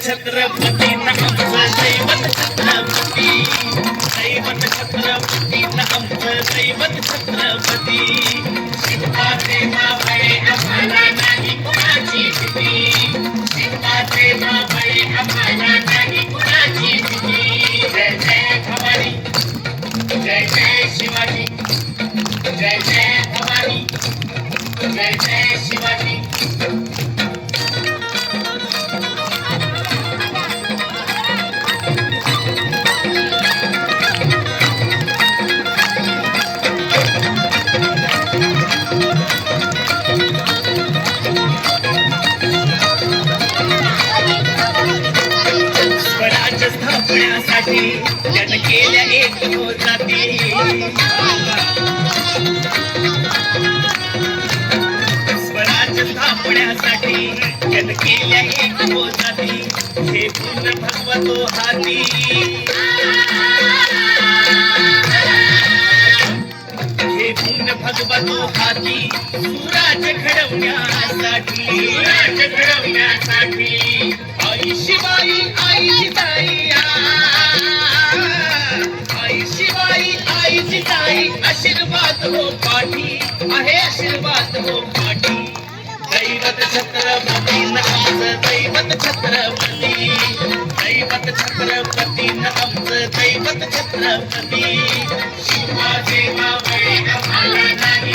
छत्रपती आमचं दैवत छत्रपती दैवत छत्रपती आमचं दैवत छत्रपती शिवाचे मावळे आम्हाला नाही कुणाची भीती शिवाचे मावळे आम्हाला नाही कुणाची भीती जय जय भवानी जय जय शिवाजी जय जय भवानी जय जय शिवाजी स्वराज्य स्थापण्यासाठी जन केल्या एक जाती स्वराज्य स्थापण्यासाठी जन केल्या एक जाती हे पूर्ण भगवतो हाती हे पूर्ण भगवतो हाती सुराज्य घडवण्यासाठी सुराज्य घडवण्यासाठी आई शिवाई आई जिजाई आई शिवाई आई जिजाई आशीर्वाद हो पाठी आहे आशीर्वाद हो पाठी दैवत छत्रपती आमचं दैवत छत्रपती दैवत छत्रपती आमचं दैवत छत्रपती शिवाचे मावळे आम्हाला नाही